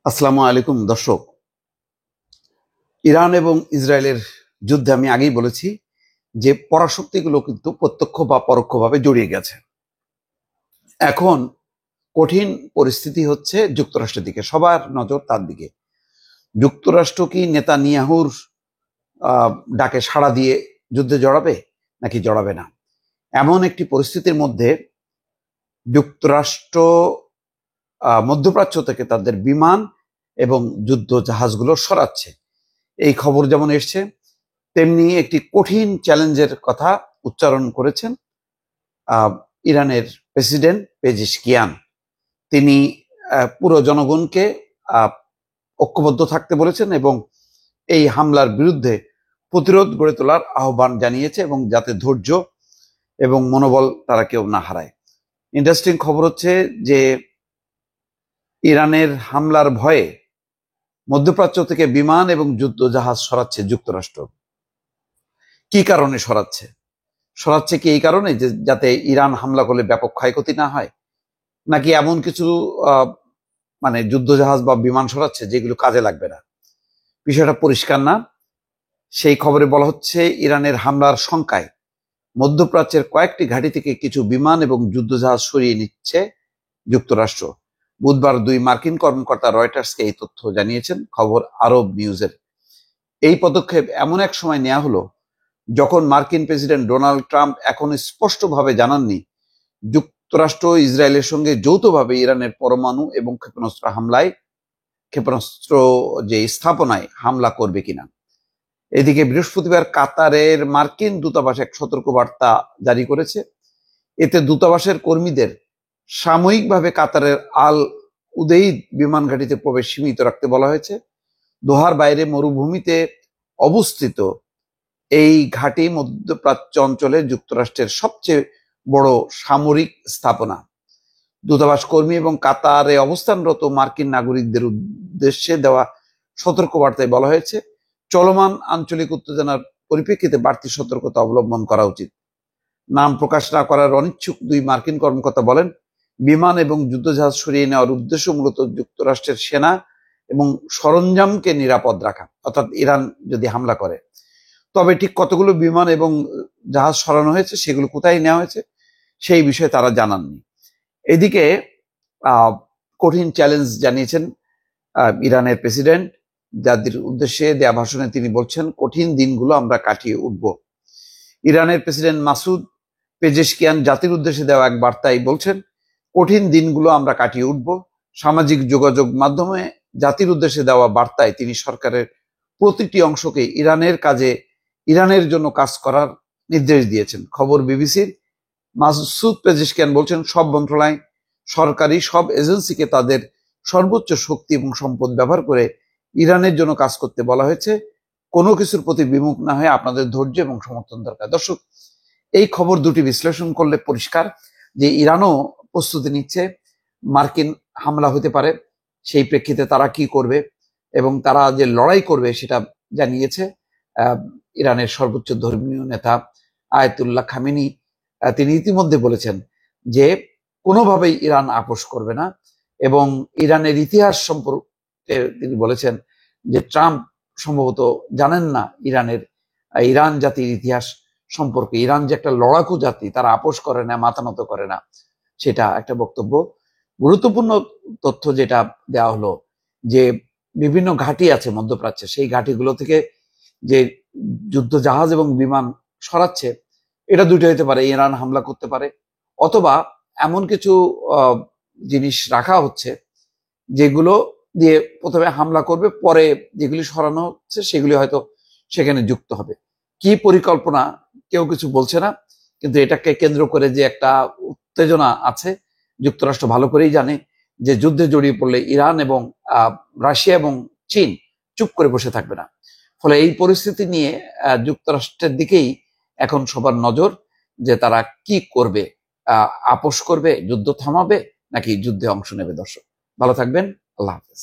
আসসালামু আলাইকুম দর্শক। ইরান এবং ইসরায়েলের যুদ্ধে আমি আগেই বলেছি যে পরাশক্তিগুলো কিন্তু প্রত্যক্ষ বা পরোক্ষভাবে জড়িয়ে গেছে। এখন কঠিন পরিস্থিতি হচ্ছে যুক্তরাষ্ট্রের দিকে, সবার নজর তার দিকে। যুক্তরাষ্ট্র কি নেতানিয়াহুর ডাকে সাড়া দিয়ে যুদ্ধে জড়াবে নাকি জড়াবে না, এমন একটি পরিস্থিতির মধ্যে যুক্তরাষ্ট্র মধ্যপ্রাচ্য থেকে তাদের বিমান এবং যুদ্ধ জাহাজগুলো সরাচ্ছে। এই খবর যেমন এসছে, তেমনি একটি কঠিন চ্যালেঞ্জের কথা উচ্চারণ করেছেন ইরানের প্রেসিডেন্ট পেজিশকিয়ান। তিনি পুরো জনগণকে ঐক্যবদ্ধ থাকতে বলেছেন এবং এই হামলার বিরুদ্ধে প্রতিরোধ গড়ে তোলার আহ্বান জানিয়েছে, এবং যাতে ধৈর্য এবং মনোবল তারা কেউ না হারায়। ইন্টারেস্টিং খবর হচ্ছে যে ইরানের হামলার ভয়ে মধ্যপ্রাচ্য থেকে বিমান এবং যুদ্ধ জাহাজ সরাচ্ছে যুক্তরাষ্ট্র। কি কারণে সরাচ্ছে কি এই কারণে যে যাতে ইরান হামলা করলে ব্যাপক ক্ষয়ক্ষতি না হয়, নাকি এমন কিছু মানে যুদ্ধজাহাজ বা বিমান সরাচ্ছে যেগুলো কাজে লাগবে না? বিষয়টা পরিষ্কার না। সেই খবরে বলা হচ্ছে ইরানের হামলার শঙ্কায় মধ্যপ্রাচ্যের কয়েকটি ঘাঁটি থেকে কিছু বিমান এবং যুদ্ধজাহাজ সরিয়ে নিচ্ছে যুক্তরাষ্ট্র। বুধবার দুই মার্কিন কর্মকর্তা রয়টার্সকে এই তথ্য জানিয়েছেন খবর আরব নিউজের। এই পদক্ষেপ এমন এক সময় নেওয়া হলো যখন মার্কিন প্রেসিডেন্ট ডোনাল্ড ট্রাম্প এখন স্পষ্টভাবে জানাননি যুক্তরাষ্ট্র ইসরায়েলের সঙ্গে যৌথভাবে ইরানের পরমাণু এবং ক্ষেপণাস্ত্র যে স্থাপনায় হামলা করবে কিনা। এদিকে বৃহস্পতিবার কাতারের মার্কিন দূতাবাস এক সতর্কবার্তা জারি করেছে। এতে দূতাবাসের কর্মীদের সাময়িকভাবে কাতারের আল উদেইদ বিমান ঘাঁটিতে প্রবেশ সীমিত রাখতে বলা হয়েছে। দোহার বাইরে মরুভূমিতে অবস্থিত এই ঘাঁটি মধ্যপ্রাচ্য অঞ্চলে যুক্তরাষ্ট্রের সবচেয়ে বড় সামরিক স্থাপনা। দূতাবাস কর্মী এবং কাতারে অবস্থানরত মার্কিন নাগরিকদের উদ্দেশ্যে দেওয়া সতর্কবার্তায় বলা হয়েছে, চলমান আঞ্চলিক উত্তেজনার পরিপ্রেক্ষিতে বাড়তি সতর্কতা অবলম্বন করা উচিত। নাম প্রকাশ না করার অনিচ্ছুক দুই মার্কিন কর্মকর্তা বলেন, বিমান এবং যুদ্ধজাহাজ সরিয়ে নেওয়ার উদ্দেশ্য মূলত যুক্তরাষ্ট্রের সেনা এবং সরঞ্জামকে নিরাপদ রাখা, অর্থাৎ ইরান যদি হামলা করে। তবে ঠিক কতগুলো বিমান এবং জাহাজ সরানো হয়েছে, সেগুলো কোথায় নেওয়া হয়েছে, সেই বিষয়ে তারা জানাননি। এদিকে কঠিন চ্যালেঞ্জ জানিয়েছেন ইরানের প্রেসিডেন্ট, যাদের উদ্দেশ্যে দেয়া ভাষণে তিনি বলছেন, কঠিন দিনগুলো আমরা কাটিয়ে উঠব। ইরানের প্রেসিডেন্ট মাসুদ পেজেশকিয়ান জাতির উদ্দেশ্যে দেওয়া এক বার্তায় বলছেন, কঠিন দিনগুলো আমরা কাটিয়ে উঠব। সামাজিক যোগাযোগ মাধ্যমে জাতির উদ্দেশ্যে দেওয়া বার্তায় তিনি সরকারের প্রতিটি অংশকে ইরানের জন্য কাজ করার নির্দেশ দিয়েছেন। খবর বিবিসির। মাসুদ পেজেশকিয়ান বলছেন, সব মন্ত্রণালয়, সরকারি সব এজেন্সিকে তাদের সর্বোচ্চ শক্তি এবং সম্পদ ব্যবহার করে ইরানের জন্য কাজ করতে বলা হয়েছে। কোনো কিছুর প্রতি বিমুখ না হয়ে আপনাদের ধৈর্য এবং সমর্থন দরকার। দর্শক, এই খবর দুটি বিশ্লেষণ করলে পরিষ্কার যে ইরানও প্রস্তুতি নিচ্ছে, মার্কিন হামলা হতে পারে, সেই প্রেক্ষিতে তারা কি করবে এবং তারা যে লড়াই করবে সেটা জানিয়েছে ইরানের সর্বোচ্চ ধর্মীয় নেতা আয়াতুল্লাহ খামেনি। তিনি ইতিমধ্যে বলেছেন যে কোনোভাবেই ইরান আপোষ করবে না, এবং ইরানের ইতিহাস সম্পর্কে তিনি বলেছেন যে ট্রাম্প সম্ভবত জানেন না ইরান জাতির ইতিহাস সম্পর্কে। ইরান যে একটা লড়াকু জাতি, তারা আপোষ করে না, মাথা নত করে না, সেটা একটা বক্তব্য। গুরুত্বপূর্ণ তথ্য যেটা দেওয়া হলো যে বিভিন্ন ঘাঁটি আছে মধ্যপ্রাচ্যে, সেই ঘাঁটিগুলো থেকে যে যুদ্ধ জাহাজ এবং বিমান সরাচ্ছে, এটা দুটো হতে পারে, ইরান হামলা করতে পারে, অথবা এমন কিছু জিনিস রাখা হচ্ছে যেগুলো দিয়ে প্রথমে হামলা করবে, পরে যেগুলি সরানো হচ্ছে সেগুলি হয়তো সেখানে যুক্ত হবে। কি পরিকল্পনা কেউ কিছু বলছে না, কিন্তু এটাকে কেন্দ্র করে যে একটা উত্তেজনা আছে, যুক্তরাষ্ট্র ভালো করেই জানে যে যুদ্ধে জড়িয়ে পড়লে ইরান এবং রাশিয়া এবং চীন চুপ করে বসে থাকবে না। ফলে এই পরিস্থিতি নিয়ে যুক্তরাষ্ট্রের দিকেই এখন সবার নজর, যে তারা কি করবে, আপোষ করবে, যুদ্ধ থামাবে, নাকি যুদ্ধে অংশ নেবে। দর্শক, ভালো থাকবেন। আল্লাহ হাফেজ।